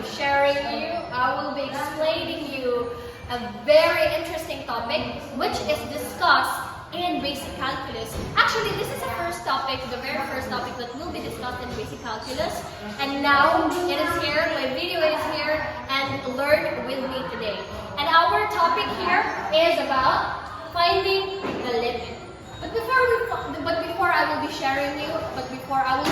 be sharing you, I will be explaining you a very interesting topic which is discussed in basic calculus. Actually, this is the first topic, the very first topic that will be discussed in basic calculus. And now it is here, my video is here, and learn with me today. And our topic here is about finding the limit. But before I will be sharing you, before I will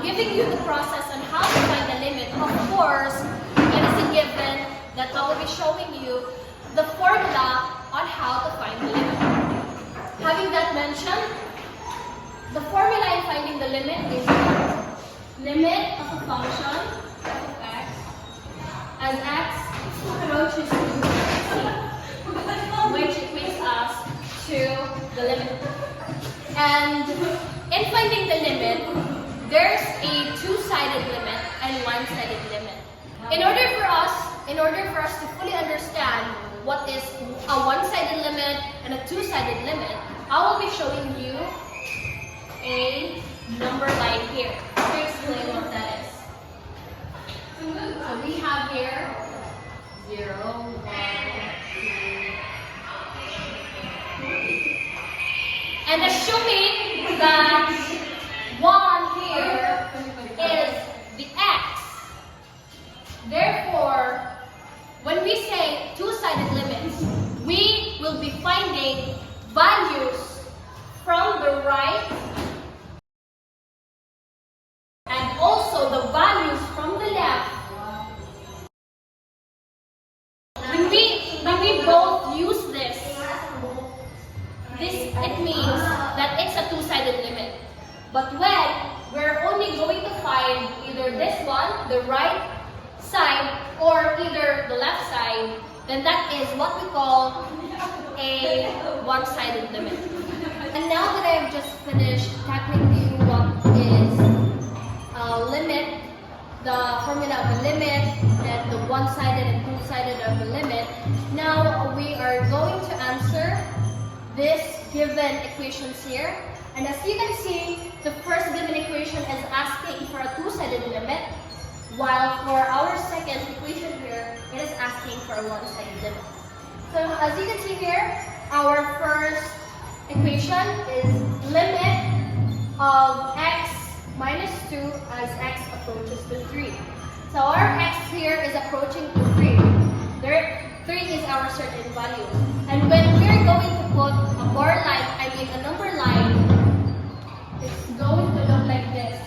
be giving you the process on how to find the limit, of course, it is a given that I will be showing you the formula on how to find the limit. Having that mentioned, the formula in finding the limit is limit of a function of x as x approaches to c, which equates us to the limit. And in finding the limit, there's a two-sided limit and one-sided limit. In order for us to fully understand what is a one-sided limit and a two-sided limit, I will be showing you a number line here to explain what that is. So we have here 0, 1, 2, and assuming that 1 here is the x. Therefore, when we say two-sided limits, we will be finding values from the right and also the values from the left. When we both use this, it means that it's a two-sided limit. But when we're only going to find either this one, the right side, or either the left side, then that is what we call a one-sided limit. And now that I've just finished tackling you what is a limit, the formula of a limit, and the one-sided and two-sided of a limit, now we are going to answer this given equations here. And as you can see, the first given equation is asking for a two-sided limit, while for our second equation here, it is asking for a one-sided limit. So as you can see here, our first equation is limit of x minus 2 as x approaches to 3. So our x here is approaching to 3. There, 3 is our certain value. And when we're going to put a bar line, a number line, it's going to look like this.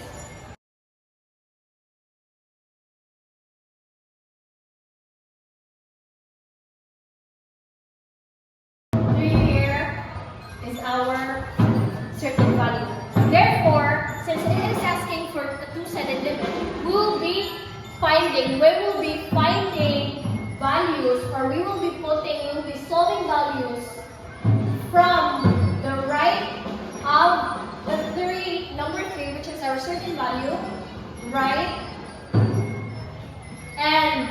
Our certain value. Therefore, since it is asking for a two-sided limit, we will be finding values, or we will be solving values from the right of the number 3, which is our certain value, right, and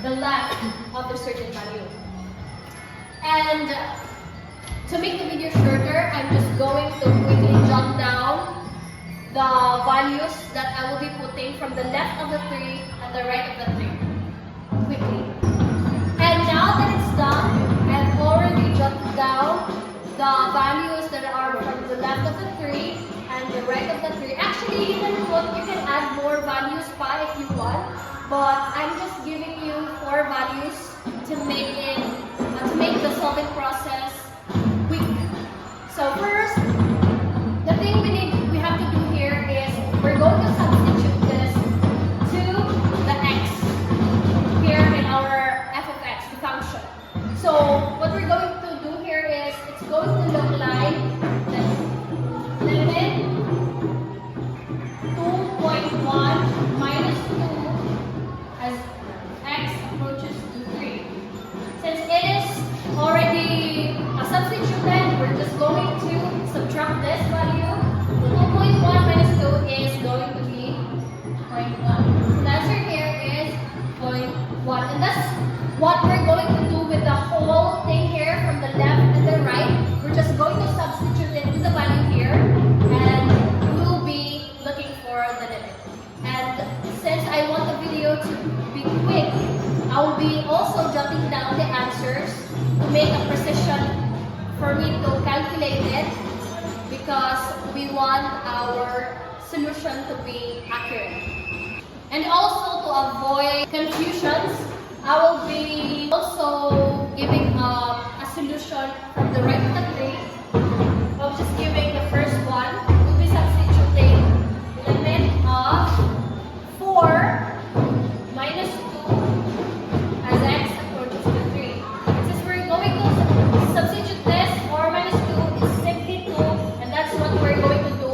the left of the certain value. And to make the video shorter, I'm just going to quickly jot down the values that I will be putting from the left of the 3 and the right of the 3. Quickly. And now that it's done, I've already jotted down the values that are from the left of the 3 and the right of the 3. Actually, you can add more values if you want, but I'm just giving you 4 values to make the solving process quick. So first, the thing we have to do here is we're going to substitute this to the x here in our f of x, the function. So what we're going to do here is it's going to look like this. Limit 2.1 minus 2 as x approaches to 3. Since it is already substituted, we're just going to subtract this value. 2.1 minus 2 is going to be 0.1. So the answer here is 0.1. And that's what we're going to do with the whole thing here from the left and the right. We're just going to substitute it to the value here, and we will be looking for the limit. And since I want the video going to be quick. I will be also jotting down the answers to make a precision for me to calculate it because we want our solution to be accurate. And also to avoid confusions, I will be also giving a solution from the right to the three. I'm just giving the first one. We'll be substituting limit of 4 minus 2 as x approaches to 3. Since we're going to substitute this, 4 minus 2 is simply 2, and that's what we're going to do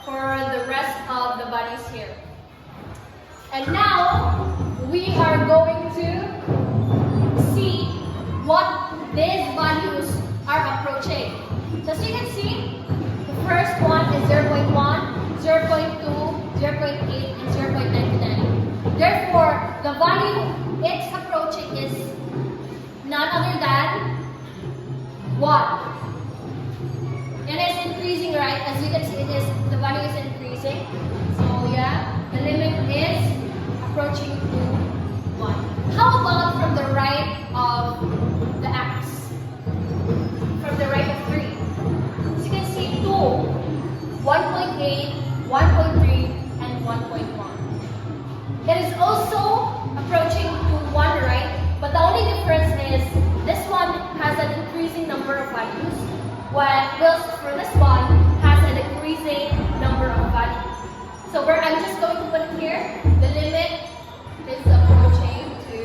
for the rest of the values here. And now, we are going to see what these values are approaching. So as you can see, the first one is 0.1, 0.2, 0.8, and 0.99. Therefore, the value it's approaching is none other than 1. It is increasing, right? As you can see, the value is increasing. So yeah, the limit is approaching to 1. How about from the right of the x? From the right of 3. As you can see, 2, 1.8, 1.3, and 1.1. It is also approaching to 1, right? But the only difference is this one has an increasing number of values, whilst for this one has a decreasing number of values. So I'm just going to put here, the limit is approaching to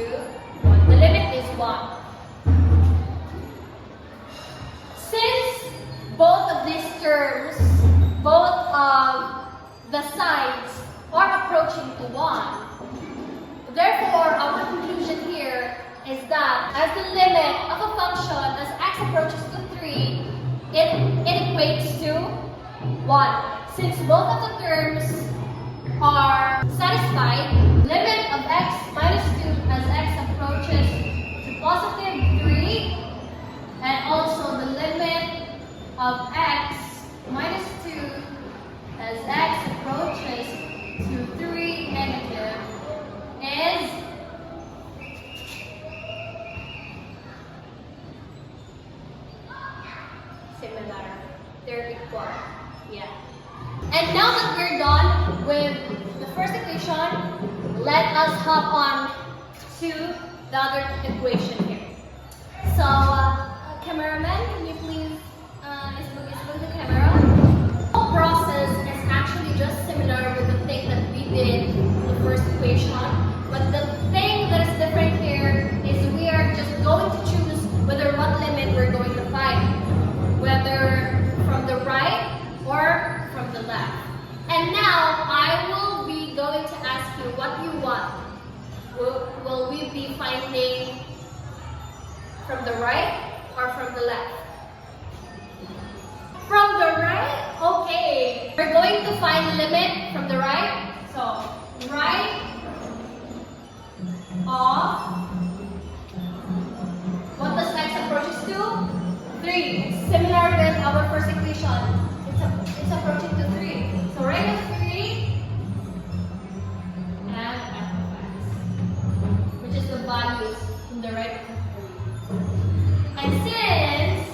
1. The limit is 1. Since both of these terms, both of the sides are approaching to 1, therefore our conclusion here is that as the limit of a function as x approaches to 3, it equates to 1. Since both of the terms are satisfied, limit of x minus 2 as x approaches to positive 3, and also the limit of x minus 2 as x approaches to 3 negative is similar. They're equal. Yeah. And now that we're done with the first equation, let us hop on to the other equation here. So, cameraman, can you please move the camera? The whole process is actually just similar with the thing that we did in the first equation, but the thing that is different here is we are just going to choose whether what limit we're going to find, whether from the right or from the left. And now I will be going to ask you what you want. Will we be finding from the right or from the left? From the right? Okay. We're going to find the limit from the right. So, right of what does x approaches to? 3. It's similar with our first equation. It's approaching to 3. So right of 3 and f of x, which is the values from the right of 3. And since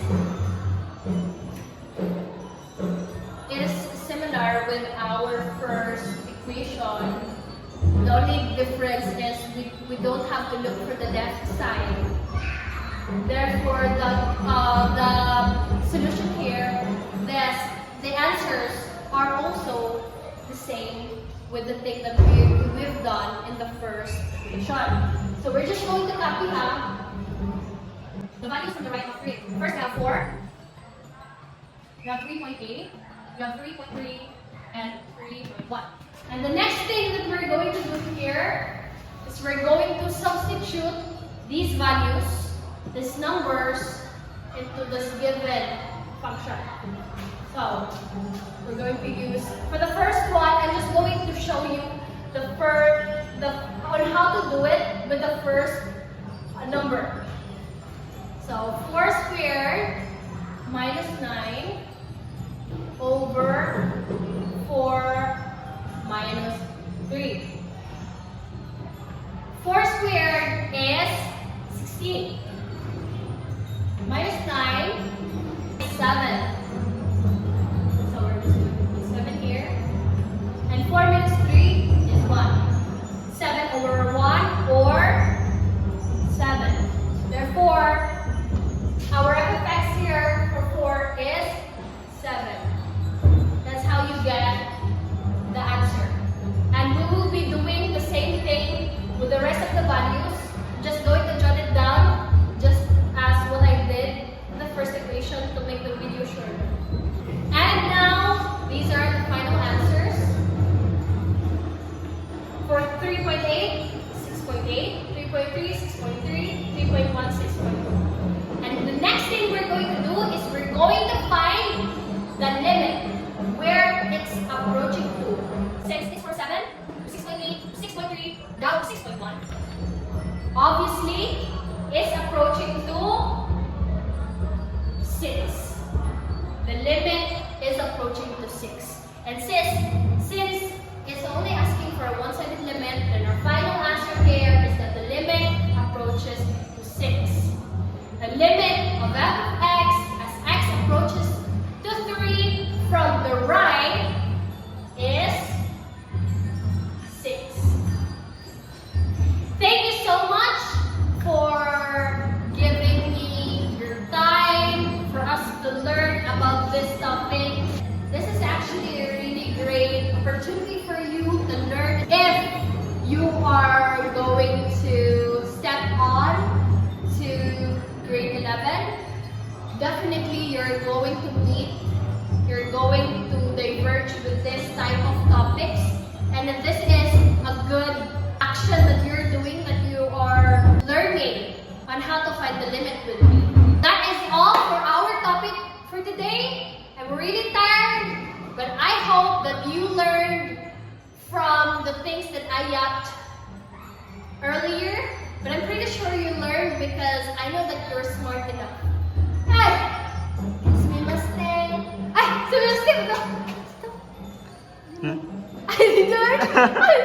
it is similar with our first equation, the only difference is we don't have to look for the left side. Therefore, the solution here, the answers are also the same with the thing that we've done in the first equation. So we're just going to copy the values from the right of 3. First, we have 4. We have 3.8. We have 3.3 and 3.1. And the next thing that we're going to do here is we're going to substitute these values, these numbers, into this given function. So we're going to use, for the first one, I'm just going to show you on how to do it with the first number. So 4 squared minus 9 over 4 minus 3. 16. Minus 9 is 7. So we're just going to put 7 here. And 4 minus 3 is 1. 7 over 1 or 7. Therefore, our FFX here for 4 is 7. That's how you get the answer. And we will be doing the same thing with the rest of the values. Just going to jot it down, just as what I did in the first equation to make the video shorter. And now, these are the final answers. For 3.8, 6.8, 3.3, 6.3, 3.1, 6.1. And the next thing we're going to do is we're going to find the limit where it's approaching to. Since it's for 7, 6.8, 6.3, down to 6.1. Obviously, it's approaching to 6. The limit is approaching to 6. And since it's only asking for a one-sided limit, then our final answer here is that the limit approaches to 6. The limit of f of x as x approaches to 3 from the right is 6. Thank you so much for giving me your time for us to learn about this topic. This is actually a really great opportunity for you to learn if you are going to step on to grade 11. Definitely you're going to meet, you're going to diverge with this type of topics. And if this is a good action that you're doing, that you are learning on how to find the limit with me. That is all for our topic for today. I'm really tired, but I hope that you learned from the things that I yapped earlier. But I'm pretty sure you learned because I know that you're smart enough. Hey! Sumimaste! Ay! Sumimaste! I didn't learn!